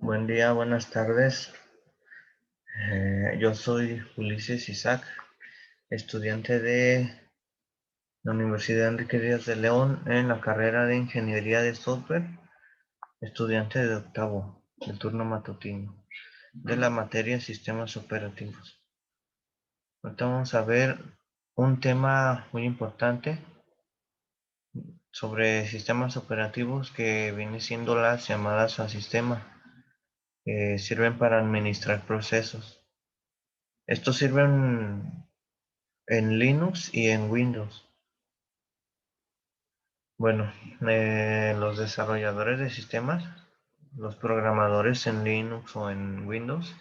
Buen día, buenas tardes. Yo soy Ulises Isaac, estudiante de la Universidad Enrique Díaz de León en la carrera de Ingeniería de Software, estudiante de octavo, del turno matutino, de la materia Sistemas Operativos. Ahorita vamos a ver un tema muy importante sobre sistemas operativos que viene siendo las llamadas a sistema, que sirven para administrar procesos. Estos sirven en Linux y en Windows. Bueno, los desarrolladores de sistemas, los programadores en Linux o en Windows,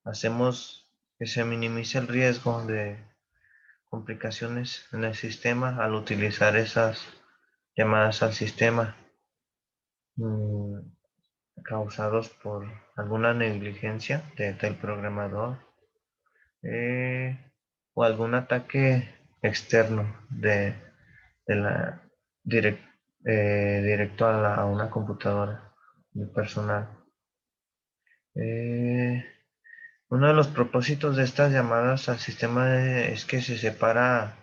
hacemos que se minimice el riesgo de complicaciones en el sistema al utilizar esas llamadas al sistema mm, causados por alguna negligencia del programador eh, o algún ataque externo de la direct- directo a una computadora personal. Eh, Uno de los propósitos de estas llamadas al sistema es que se separa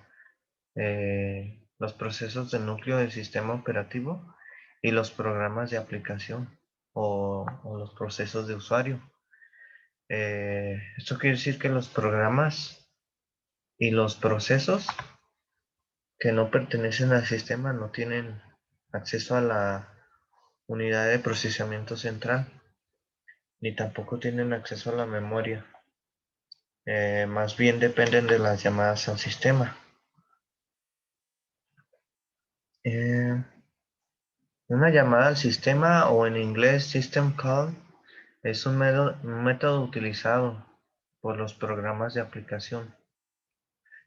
los procesos del núcleo del sistema operativo y los programas de aplicación o los procesos de usuario. Esto quiere decir que los programas y los procesos que no pertenecen al sistema no tienen acceso a la unidad de procesamiento central, ni tampoco tienen acceso a la memoria. Más bien dependen de las llamadas al sistema. Eh, una llamada al sistema o en inglés System Call es un método utilizado por los programas de aplicación.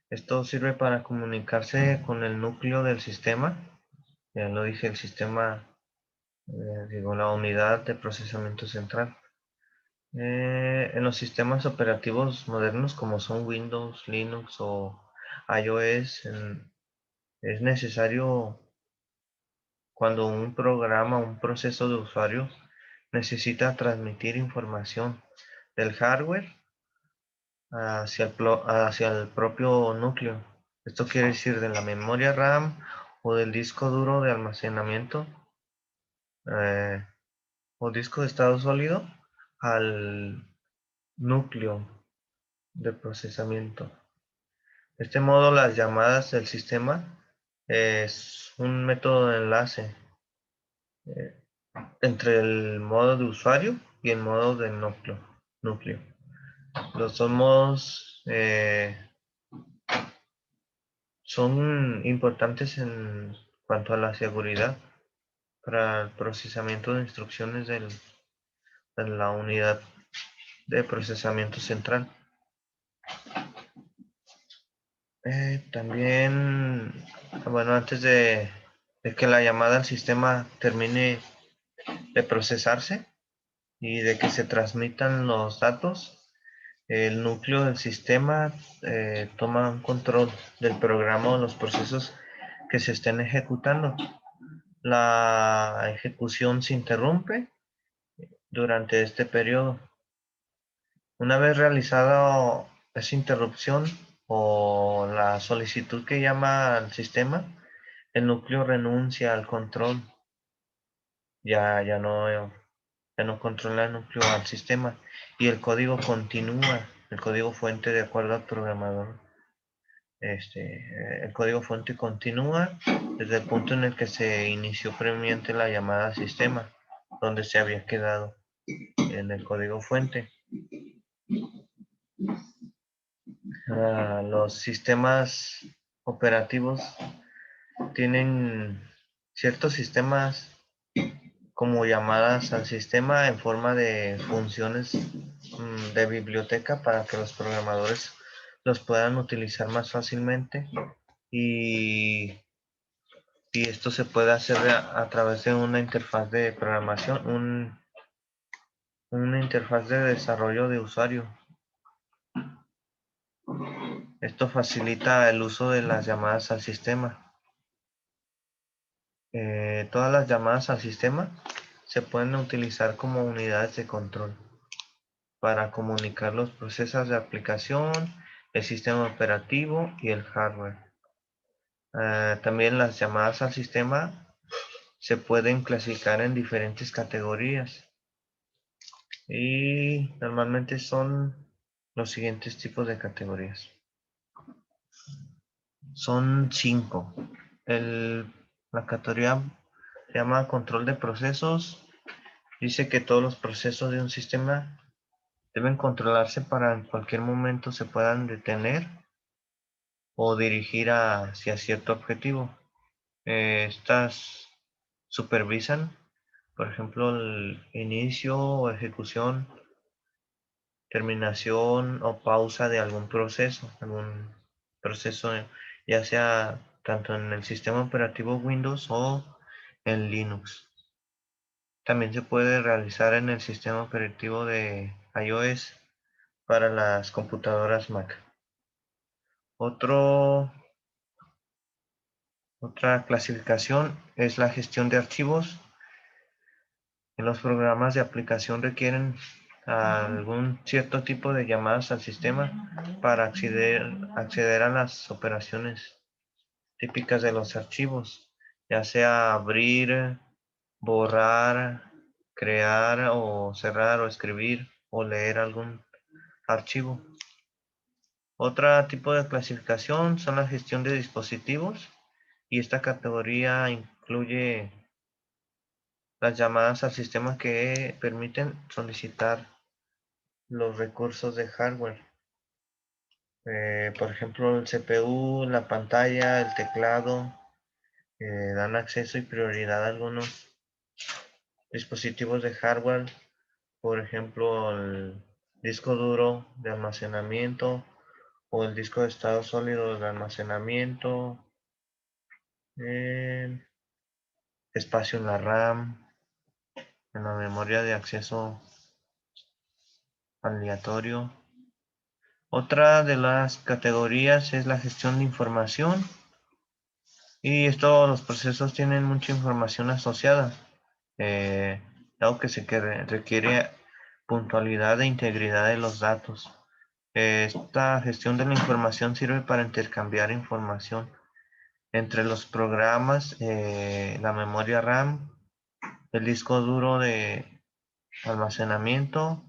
Esto sirve para comunicarse con el núcleo del sistema. Ya lo dije, el sistema, digo, la unidad de procesamiento central. En los sistemas operativos modernos como son Windows, Linux o iOS, es necesario cuando un programa, un proceso de usuario necesita transmitir información del hardware hacia el propio núcleo. Esto quiere decir de la memoria RAM o del disco duro de almacenamiento eh, o disco de estado sólido al núcleo de procesamiento. De este modo, las llamadas del sistema es un método de enlace eh, entre el modo de usuario y el modo del núcleo. Los dos modos son importantes en cuanto a la seguridad para el procesamiento de instrucciones de la unidad de procesamiento central. También, bueno, antes de que la llamada al sistema termine de procesarse y de que se transmitan los datos, el núcleo del sistema toma un control del programa o los procesos que se estén ejecutando. La ejecución se interrumpe durante este periodo. Una vez realizada esa interrupción o la solicitud que llama al sistema, el núcleo renuncia al control. Ya no controla el núcleo al sistema y el código continúa, el código fuente de acuerdo al programador. El código fuente continúa desde el punto en el que se inició previamente la llamada al sistema, donde se había quedado en el código fuente. Los sistemas operativos tienen ciertos sistemas como llamadas al sistema en forma de funciones de biblioteca para que los programadores los puedan utilizar más fácilmente y, y esto se puede hacer a través de una interfaz de programación, una interfaz de desarrollo de usuario. Esto facilita el uso de las llamadas al sistema. Todas las llamadas al sistema se pueden utilizar como unidades de control para comunicar los procesos de aplicación, el sistema operativo y el hardware. También las llamadas al sistema se pueden clasificar en diferentes categorías y normalmente son los siguientes tipos de categorías. Son 5. La categoría se llama control de procesos. Dice que todos los procesos de un sistema deben controlarse para en cualquier momento se puedan detener o dirigir hacia cierto objetivo. Estas supervisan, por ejemplo, el inicio o ejecución, terminación o pausa de algún proceso, ya sea tanto en el sistema operativo Windows o en Linux. También se puede realizar en el sistema operativo de iOS para las computadoras Mac. Otra clasificación es la gestión de archivos. En los programas de aplicación requieren algún cierto tipo de llamadas al sistema para acceder a las operaciones típicas de los archivos, ya sea abrir, borrar, crear o cerrar o escribir o leer algún archivo. Otro tipo de clasificación son la gestión de dispositivos y esta categoría incluye las llamadas al sistema que permiten solicitar los recursos de hardware. Por ejemplo, el CPU, la pantalla, el teclado, dan acceso y prioridad a algunos dispositivos de hardware, por ejemplo, el disco duro de almacenamiento o el disco de estado sólido de almacenamiento, eh, espacio en la RAM, en la memoria de acceso aleatorio. Otra de las categorías es la gestión de información y los procesos tienen mucha información asociada, dado que requiere puntualidad e integridad de los datos. Esta gestión de la información sirve para intercambiar información entre los programas, la memoria RAM, el disco duro de almacenamiento,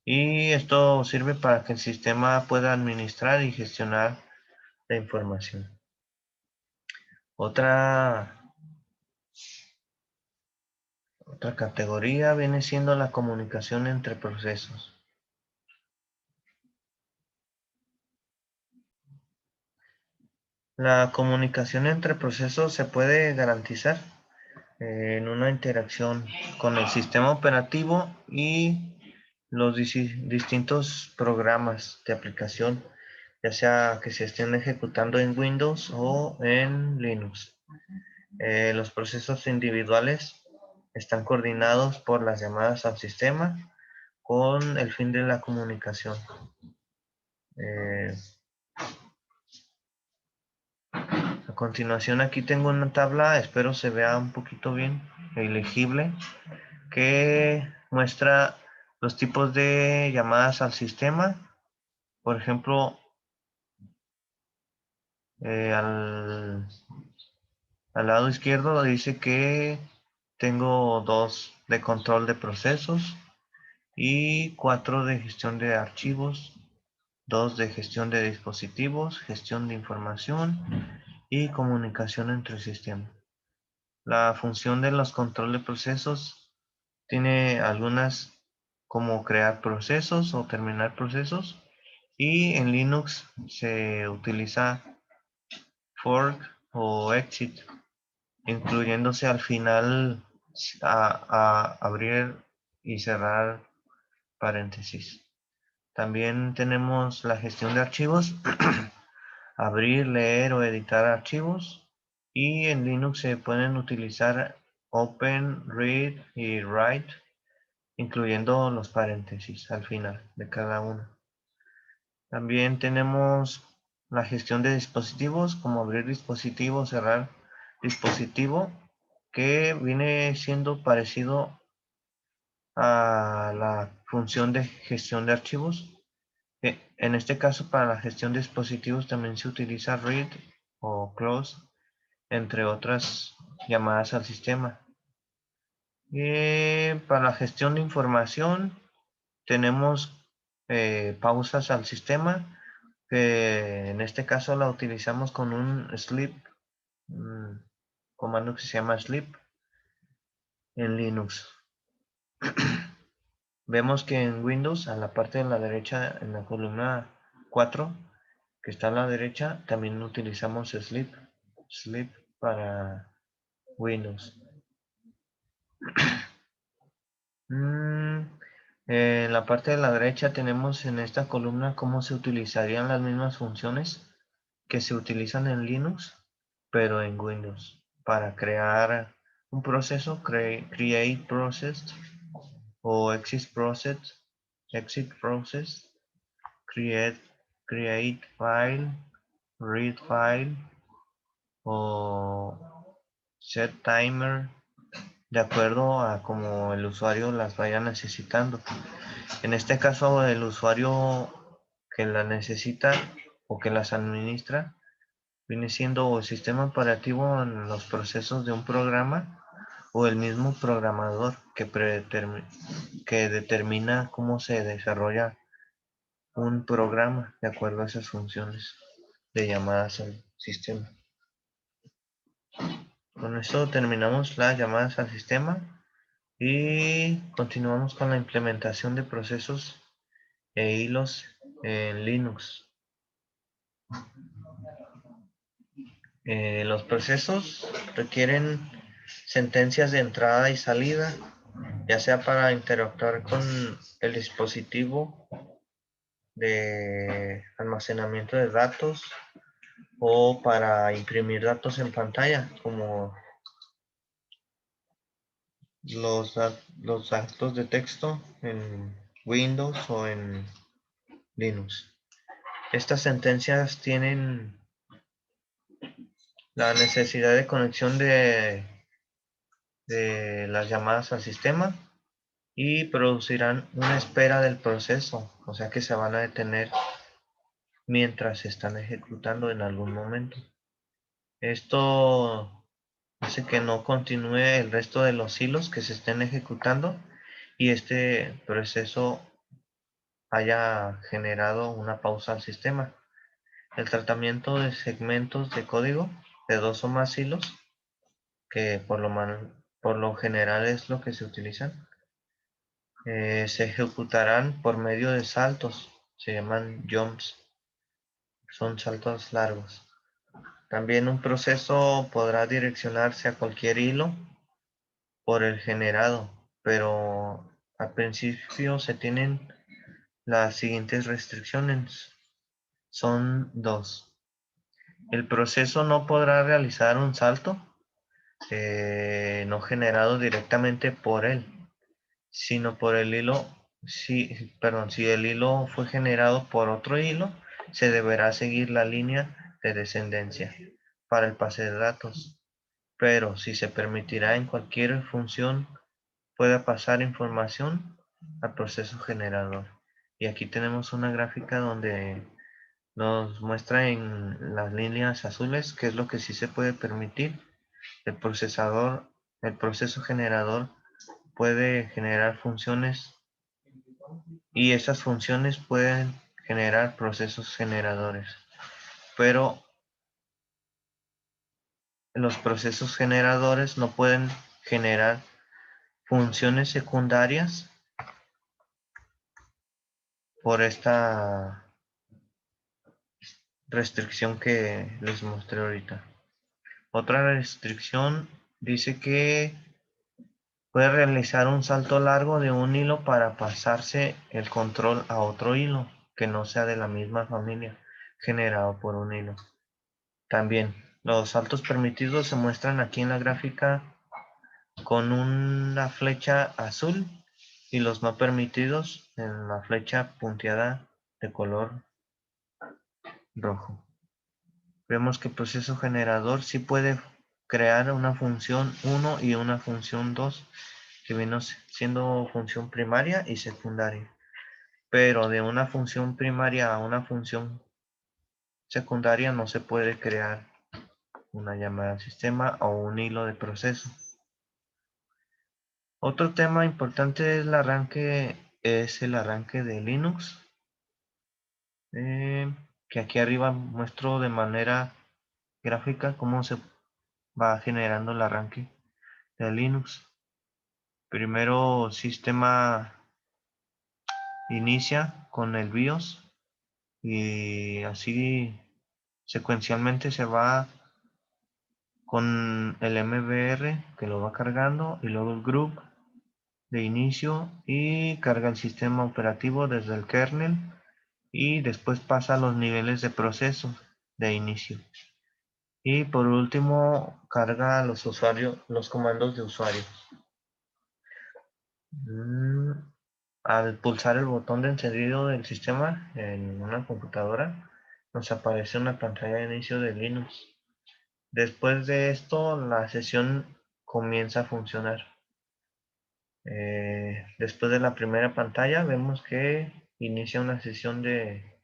y esto sirve para que el sistema pueda administrar y gestionar la información. Otra categoría viene siendo la comunicación entre procesos. La comunicación entre procesos se puede garantizar en una interacción con el sistema operativo y los distintos programas de aplicación, ya sea que se estén ejecutando en Windows o en Linux. Los procesos individuales están coordinados por las llamadas al sistema con el fin de la comunicación. A continuación aquí tengo una tabla, espero se vea un poquito bien e legible, que muestra los tipos de llamadas al sistema. Por ejemplo, al lado izquierdo dice que tengo 2 de control de procesos y 4 de gestión de archivos, 2 de gestión de dispositivos, gestión de información y comunicación entre sistemas. La función de los control de procesos tiene algunas como crear procesos o terminar procesos, y en Linux se utiliza fork o exit, incluyéndose al final a abrir y cerrar paréntesis. También tenemos la gestión de archivos, abrir, leer o editar archivos, y en Linux se pueden utilizar open, read y write, incluyendo los paréntesis al final de cada uno. También tenemos la gestión de dispositivos, como abrir dispositivo, cerrar dispositivo, que viene siendo parecido a la función de gestión de archivos. En este caso, para la gestión de dispositivos también se utiliza read o close, entre otras llamadas al sistema. Para la gestión de información tenemos pausas al sistema, que en este caso la utilizamos con un sleep, un comando que se llama sleep en Linux. Vemos que en Windows, a la parte de la derecha, en la columna 4, que está a la derecha, también utilizamos sleep para Windows. En la parte de la derecha tenemos en esta columna cómo se utilizarían las mismas funciones que se utilizan en Linux, pero en Windows, para crear un proceso, create process o exit process, create file, read file o set timer, de acuerdo a como el usuario las vaya necesitando. En este caso, el usuario que las necesita o que las administra viene siendo el sistema operativo en los procesos de un programa o el mismo programador que determina cómo se desarrolla un programa de acuerdo a esas funciones de llamadas al sistema. Con esto terminamos las llamadas al sistema y continuamos con la implementación de procesos e hilos en Linux. Los procesos requieren sentencias de entrada y salida, ya sea para interactuar con el dispositivo de almacenamiento de datos o para imprimir datos en pantalla, como los datos de texto en Windows o en Linux. Estas sentencias tienen la necesidad de conexión de las llamadas al sistema y producirán una espera del proceso, o sea que se van a detener mientras se están ejecutando en algún momento. Esto hace que no continúe el resto de los hilos que se estén ejecutando y este proceso haya generado una pausa al sistema. El tratamiento de segmentos de código de dos o más hilos, que por lo general es lo que se utilizan, se ejecutarán por medio de saltos, se llaman jumps, son saltos largos. También un proceso podrá direccionarse a cualquier hilo por el generado, pero al principio se tienen las siguientes restricciones. Son dos. El proceso no podrá realizar un salto no generado directamente por él, sino por el hilo. Si el hilo fue generado por otro hilo, se deberá seguir la línea de descendencia para el pase de datos. Pero si se permitirá en cualquier función pueda pasar información al proceso generador. Y aquí tenemos una gráfica donde nos muestra en las líneas azules qué es lo que sí se puede permitir. El proceso generador puede generar funciones y esas funciones pueden generar procesos generadores. Pero los procesos generadores no pueden generar funciones secundarias por esta restricción que les mostré ahorita. Otra restricción dice que puede realizar un salto largo de un hilo para pasarse el control a otro hilo que no sea de la misma familia generado por un hilo. También los saltos permitidos se muestran aquí en la gráfica con una flecha azul y los no permitidos en la flecha punteada de color rojo. Vemos que el proceso generador sí puede crear una función 1 y una función 2, que viene siendo función primaria y secundaria. Pero de una función primaria a una función secundaria no se puede crear una llamada al sistema o un hilo de proceso. Otro tema importante es el arranque de Linux, que aquí arriba muestro de manera gráfica cómo se va generando el arranque de Linux. Primero, sistema inicia con el BIOS y así secuencialmente se va con el MBR que lo va cargando y luego el group de inicio y carga el sistema operativo desde el kernel y después pasa a los niveles de proceso de inicio. Y por último carga los comandos de usuario. Al pulsar el botón de encendido del sistema en una computadora, nos aparece una pantalla de inicio de Linux. Después de esto, la sesión comienza a funcionar. Después de la primera pantalla, vemos que inicia una sesión de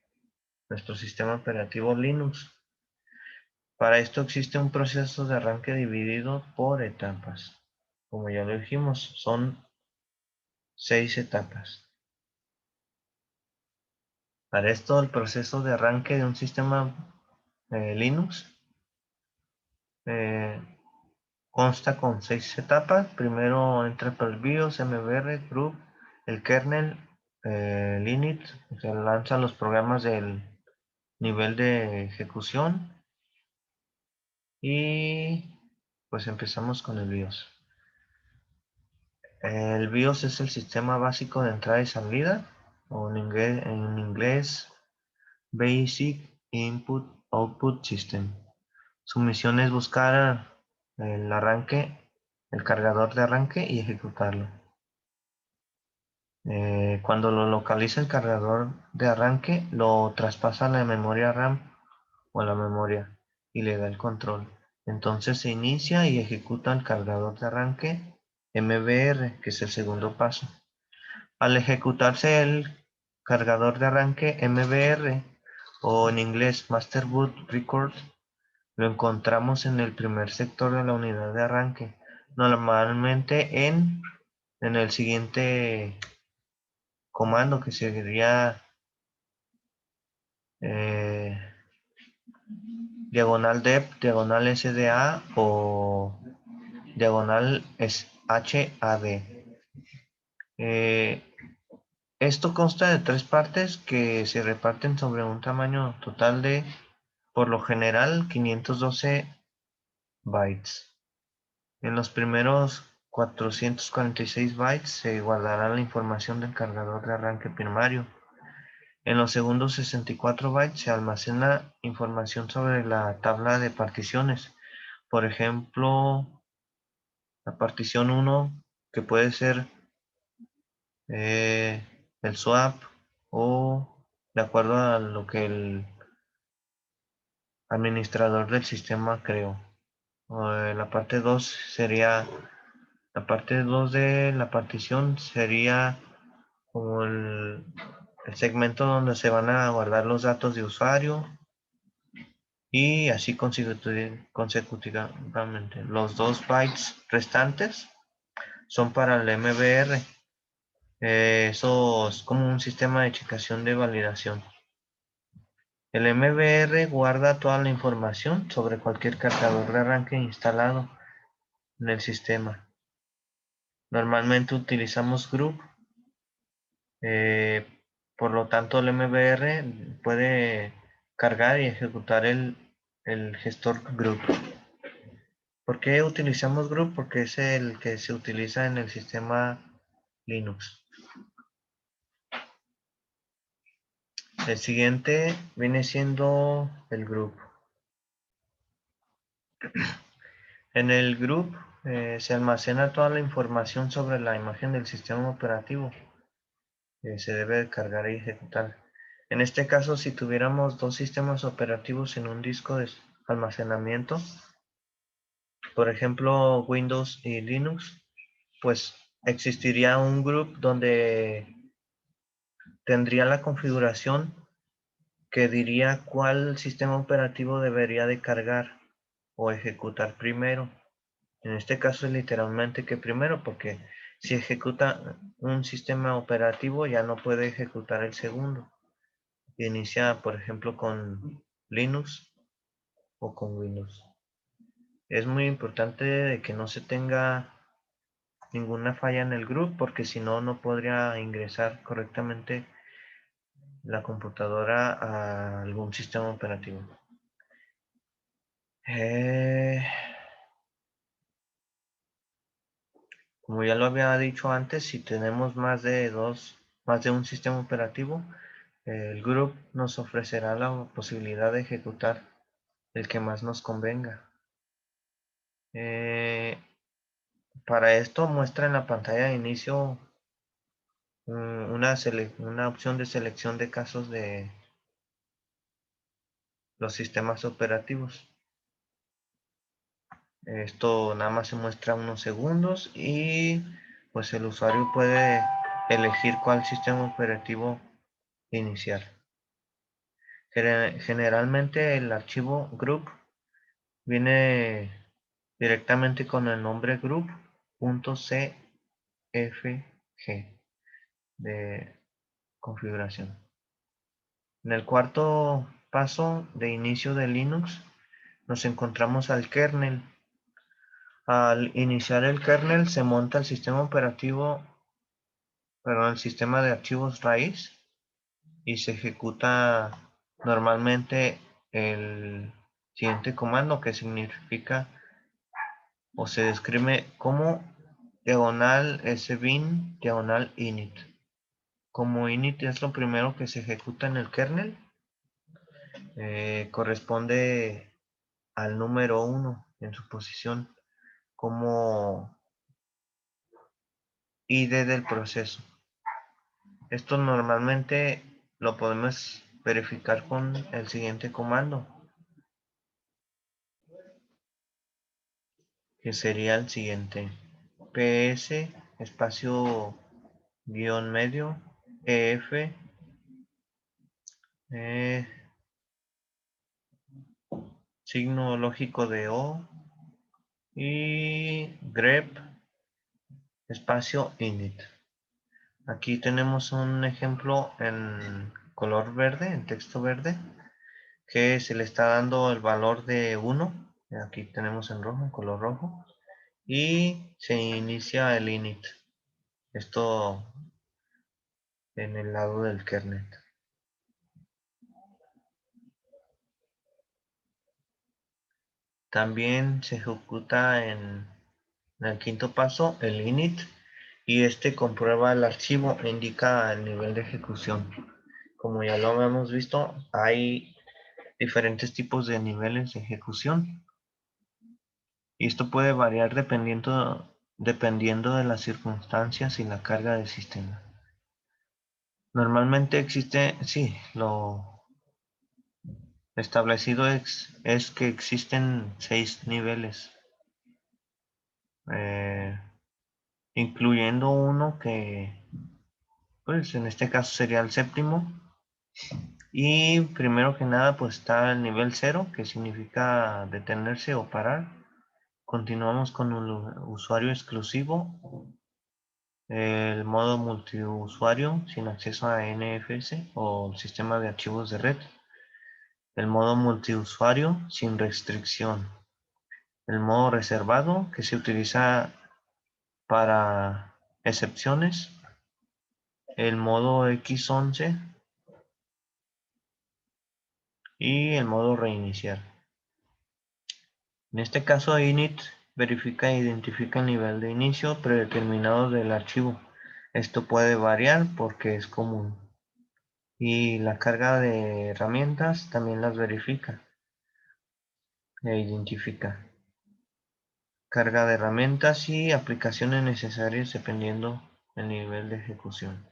nuestro sistema operativo Linux. Para esto existe un proceso de arranque dividido por etapas. Como ya lo dijimos, son 6 etapas. Para esto, el proceso de arranque de un sistema Linux consta con 6 etapas. Primero entra por el BIOS, MBR, group, el kernel, el init, se lanzan los programas del nivel de ejecución y pues empezamos con el BIOS. El BIOS es el sistema básico de entrada y salida, o en inglés Basic Input Output System. Su misión es buscar el arranque, el cargador de arranque y ejecutarlo. Cuando lo localiza el cargador de arranque, lo traspasa a la memoria RAM o a la memoria y le da el control. Entonces se inicia y ejecuta el cargador de arranque MBR, que es el segundo paso. Al ejecutarse el cargador de arranque MBR, o en inglés Master Boot Record, lo encontramos en el primer sector de la unidad de arranque, normalmente en el siguiente comando, que sería diagonal dep, diagonal sda o diagonal HAD. Esto consta de 3 partes que se reparten sobre un tamaño total de, por lo general, 512 bytes. En los primeros 446 bytes se guardará la información del cargador de arranque primario. En los segundos 64 bytes se almacena información sobre la tabla de particiones. Por ejemplo, la partición 1, que puede ser el swap, o de acuerdo a lo que el administrador del sistema creó. La parte 2 sería, la parte 2 de la partición sería como el segmento donde se van a guardar los datos de usuario y así consecutivamente. Los 2 bytes restantes son para el MBR. Eso es como un sistema de checación de validación. El MBR guarda toda la información sobre cualquier cargador de arranque instalado en el sistema. Normalmente utilizamos group, por lo tanto el MBR puede cargar y ejecutar el gestor group. ¿Por qué utilizamos group? Porque es el que se utiliza en el sistema Linux. El siguiente viene siendo el group. En el group se almacena toda la información sobre la imagen del sistema operativo que se debe cargar y ejecutar. En este caso, si tuviéramos 2 sistemas operativos en un disco de almacenamiento, Por ejemplo, Windows y Linux, pues existiría un group donde tendría la configuración que diría cuál sistema operativo debería de cargar o ejecutar primero. En este caso es literalmente que primero, porque si ejecuta un sistema operativo ya no puede ejecutar el segundo. Inicia, por ejemplo, con Linux o con Windows. Es muy importante de que no se tenga ninguna falla en el group, porque si no, no podría ingresar correctamente la computadora a algún sistema operativo. Eh, Como ya lo había dicho antes, si tenemos más de un sistema operativo, el group nos ofrecerá la posibilidad de ejecutar el que más nos convenga. Eh, para esto muestra en la pantalla de inicio una opción de selección de casos de los sistemas operativos. Esto nada más se muestra unos segundos y pues el usuario puede elegir cuál sistema operativo iniciar. Generalmente el archivo group viene directamente con el nombre group.cfg de configuración. En el cuarto paso de inicio de Linux nos encontramos al kernel. Al iniciar el kernel se monta el sistema operativo, perdón, el sistema de archivos raíz y se ejecuta normalmente el siguiente comando, que significa o se describe como diagonal sbin diagonal init. Como init es lo primero que se ejecuta en el kernel, corresponde al número 1 en su posición como ID del proceso. Esto normalmente lo podemos verificar con el siguiente comando, que sería el siguiente: ps espacio guión medio ef eh, signo lógico de O y grep espacio init. Aquí tenemos un ejemplo en color verde, en texto verde, que se le está dando el valor de 1. Aquí tenemos en rojo, en color rojo, y se inicia el init. Esto en el lado del kernel. También se ejecuta en el quinto paso el init, y este comprueba el archivo e indica el nivel de ejecución. Como ya lo habíamos visto, hay diferentes tipos de niveles de ejecución y esto puede variar dependiendo de las circunstancias y la carga del sistema. Normalmente existe, sí, lo establecido es que existen 6 niveles, eh, incluyendo uno que, pues en este caso sería el séptimo. Y primero que nada, pues está el nivel 0, que significa detenerse o parar. Continuamos con el usuario exclusivo, el modo multiusuario sin acceso a NFS o el sistema de archivos de red, el modo multiusuario sin restricción, el modo reservado, que se utiliza para excepciones, el modo X11 y el modo reiniciar. En este caso, init verifica e identifica el nivel de inicio predeterminado del archivo. Esto puede variar porque es común. Y la carga de herramientas también las verifica e identifica. Carga de herramientas y aplicaciones necesarias dependiendo del nivel de ejecución.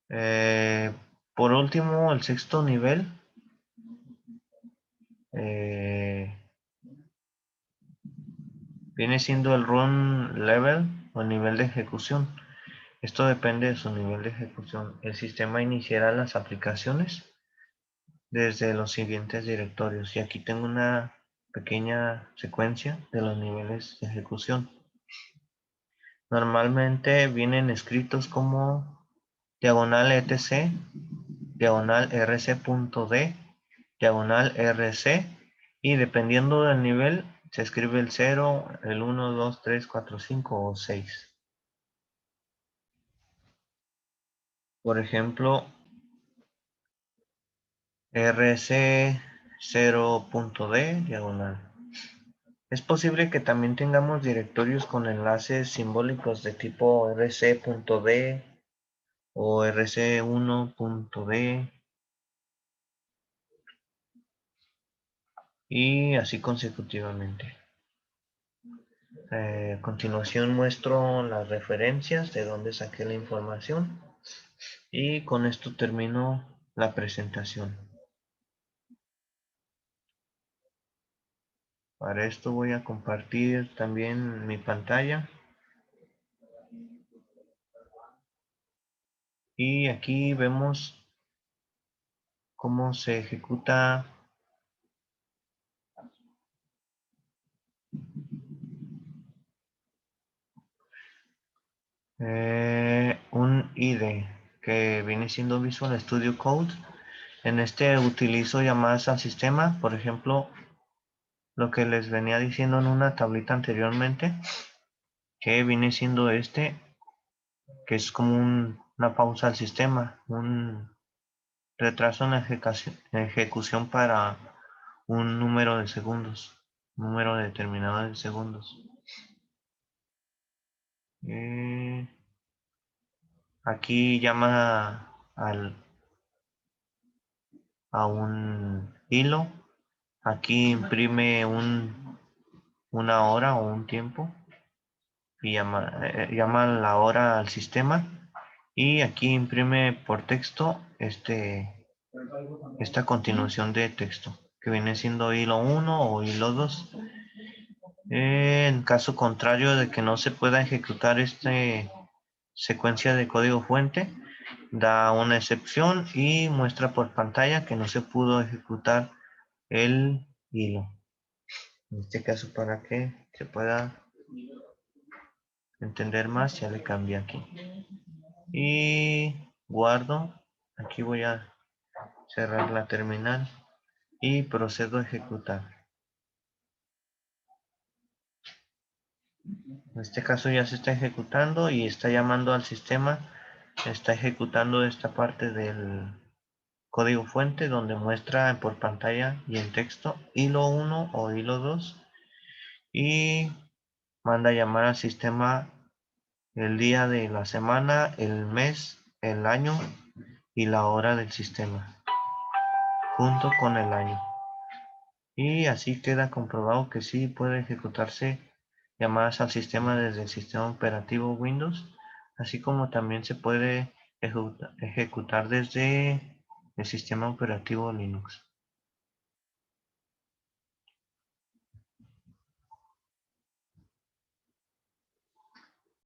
Eh, por último, el sexto nivel viene siendo el run level o el nivel de ejecución. Esto depende de su nivel de ejecución. El sistema iniciará las aplicaciones desde los siguientes directorios. Y aquí tengo una pequeña secuencia de los niveles de ejecución. Normalmente vienen escritos como diagonal etc, diagonal rc.d, diagonal rc, y dependiendo del nivel se escribe el 0, el 1, 2, 3, 4, 5 o 6. Por ejemplo, rc0.d, diagonal. Es posible que también tengamos directorios con enlaces simbólicos de tipo rc.d o rc1.d y así consecutivamente. A continuación muestro las referencias de donde saqué la información y con esto termino la presentación. Para esto voy a compartir también mi pantalla. Y aquí vemos cómo se ejecuta un IDE que viene siendo Visual Studio Code. En este utilizo llamadas al sistema, por ejemplo, lo que les venía diciendo en una tablita anteriormente, que viene siendo que es como una pausa al sistema, un retraso en la ejecución para un número de segundos, número determinado de segundos. Aquí llama a un hilo. Aquí imprime una hora o un tiempo y llama la hora al sistema. Y aquí imprime por texto esta continuación de texto que viene siendo hilo 1 o hilo 2. En caso contrario de que no se pueda ejecutar esta secuencia de código fuente, da una excepción y muestra por pantalla que no se pudo ejecutar el hilo. En este caso, para que se pueda entender más, ya le cambié aquí. Y guardo. Aquí voy a cerrar la terminal y procedo a ejecutar. En este caso ya se está ejecutando y está llamando al sistema. Está ejecutando esta parte del código fuente donde muestra por pantalla y en texto hilo 1 o hilo 2 y manda a llamar al sistema el día de la semana, el mes, el año y la hora del sistema junto con el año. Y así queda comprobado que sí puede ejecutarse llamadas al sistema desde el sistema operativo Windows, así como también se puede ejecutar desde el sistema operativo Linux.